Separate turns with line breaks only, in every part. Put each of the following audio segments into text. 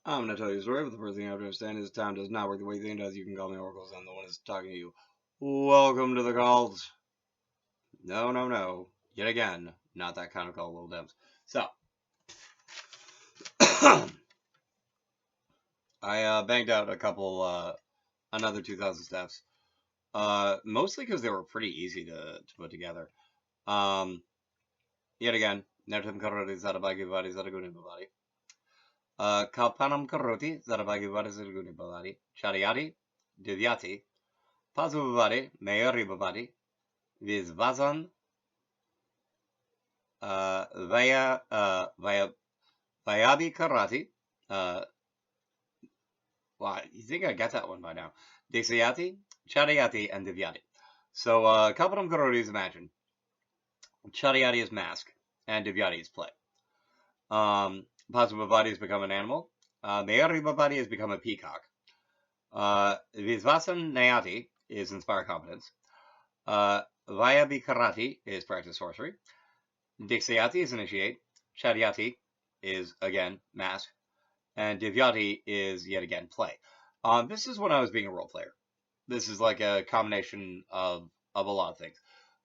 I'm going to tell you a story, but the first thing you have to understand is time does not work the way you think it does. You can call me Oracles. I'm the one who's talking to you. Welcome to the calls. No, no, no. Yet again, not that kind of call, little Dems. So, I banged out a couple, another 2,000 steps. Mostly because they were pretty easy to put together. Um, Yet again, Nertum Karoti Zarabagi Bari Zaraguni Babadi. Kalpanam Karoti Zarabagi Bari Zaraguni Babadi. Chariati, Divyati, Pazu Babadi, Mayori Babadi, Vizvazan, via Vayabi Karati. Well, you think I got that one by now? Dixayati, Chariati, and Divyati. So, Kalpanam Karoti is Imagine. Chariati is Mask, and Divyati is Play. Pazu Babadi has become an animal. Mayori Babadi has become a peacock. Vizvasan Nayati is Inspire Competence. Vayabi Karati is Practice Sorcery. Dixayati is Initiate. Chariati is, again, Mask. And Divyati is, yet again, Play. This is when I was being a role player. This is like a combination of a lot of things.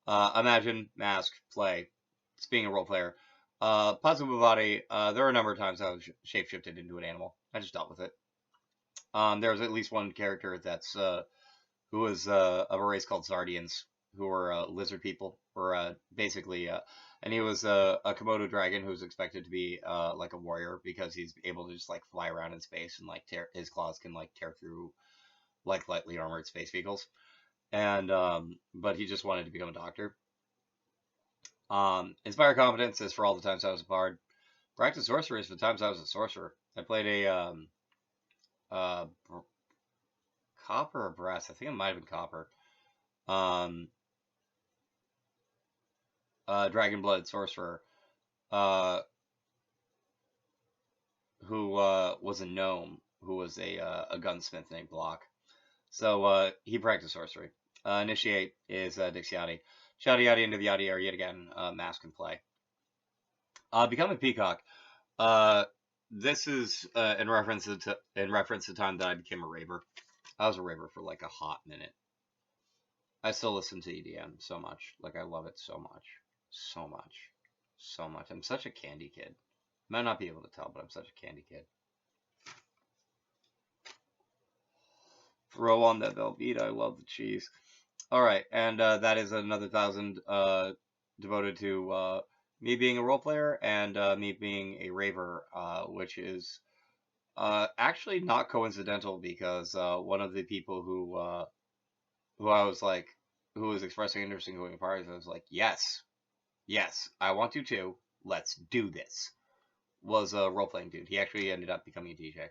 Imagine, Mask, Play. It's being a role player. Pazu Babadi, there are a number of times I was shapeshifted into an animal. I just dealt with it. There was at least one character that's who was of a race called Zardians, who were lizard people, or basically, and he was a Komodo dragon who's expected to be like a warrior because he's able to just like fly around in space and like his claws can like tear through like lightly armored space vehicles. And but he just wanted to become a doctor. Inspire Competence is for all the times I was a bard. Practice Sorcery is for the times I was a sorcerer. I played a uh, copper or brass. I think it might have been copper. Um, Dragon Blood sorcerer, uh, who was a gnome, who was a gunsmith named Block. So he practiced sorcery. Initiate is Dixiati. Shadiati and Divyati are yet again Mask and Play. Become a peacock. Uh, this is in reference to time that I became a raver. I was a raver for like a hot minute. I still listen to EDM so much. Like I love it so much, so much, so much. I'm such a candy kid. Might not be able to tell, but I'm such a candy kid. Throw on that Velveeta. I love the cheese. All right, and that is another 1,000 devoted to me being a role player and me being a raver, which is actually not coincidental because one of the people who I was like who was expressing interest in going to parties, I was like, yes, yes, I want to too. Let's do this. Was a role playing dude. He actually ended up becoming a DJ.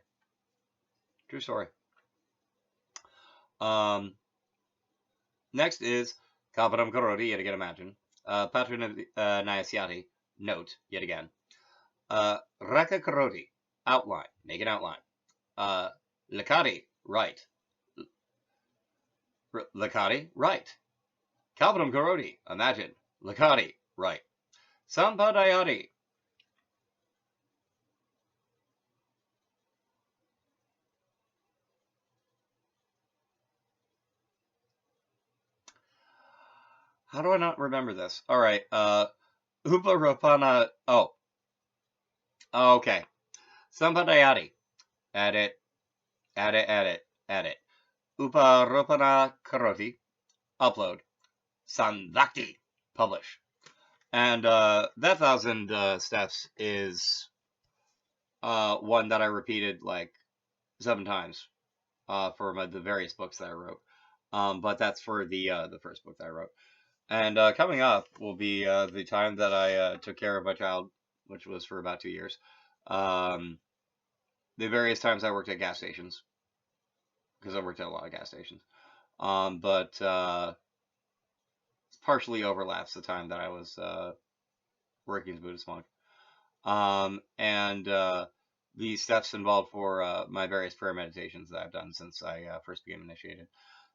True story. Um, Next is Kaparam Karori, yet again, imagine. Patron of Nyasiati, note, yet again. Raka Karoti, outline, make an outline. Lakari, right. Lakari, right. Kaparam Karoti, imagine. Lakari, right. Sampadayati. How do I not remember this? All right. Uparapana. Oh, okay. Sampadayati. Edit, edit. Uparapana Karoti. Upload. Sandakti. Publish. And that 1,000 steps is one that I repeated like 7 times for the various books that I wrote. But that's for the first book that I wrote. And coming up will be the time that I took care of my child, which was for about 2 years. Um, the various times I worked at gas stations, because I worked at a lot of gas stations. But partially overlaps the time that I was working as a Buddhist monk. And the steps involved for my various prayer meditations that I've done since I first became initiated,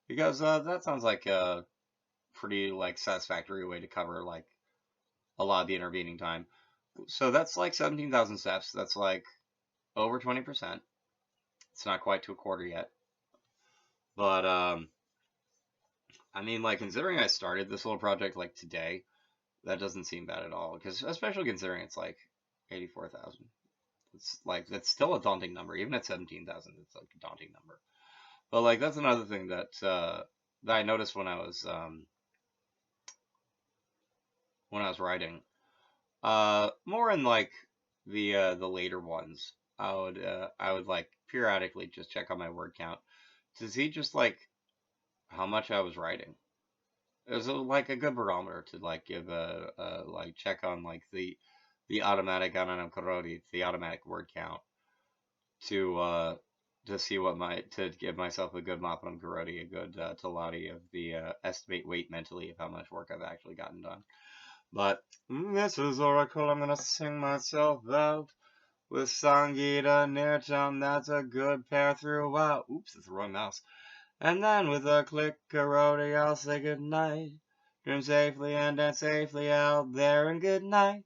because that sounds like a pretty like satisfactory way to cover like a lot of the intervening time. So that's like 17,000 steps. That's like over 20%. It's not quite to a quarter yet. But, I mean, like, considering I started this little project, like, today, that doesn't seem bad at all. Because, especially considering it's, like, 84,000. It's, like, that's still a daunting number. Even at 17,000, it's, like, a daunting number. But, like, that's another thing that, that I noticed when I was writing. More in, like, the later ones. I would, like, periodically just check on my word count to see just, like, how much I was writing. It was like a good barometer to like give a like check on like the automatic Ananam the automatic word count to see what to give myself a good Mapanam Karoti, a good Talati of the estimate weight mentally of how much work I've actually gotten done. But this is Oracle. I'm gonna sing myself out with Sangita Nirtam. That's a good pair throughout. Oops, it's the wrong mouse. And then with a click Karoti, I'll say goodnight. Dream safely and dance safely out there, and good night.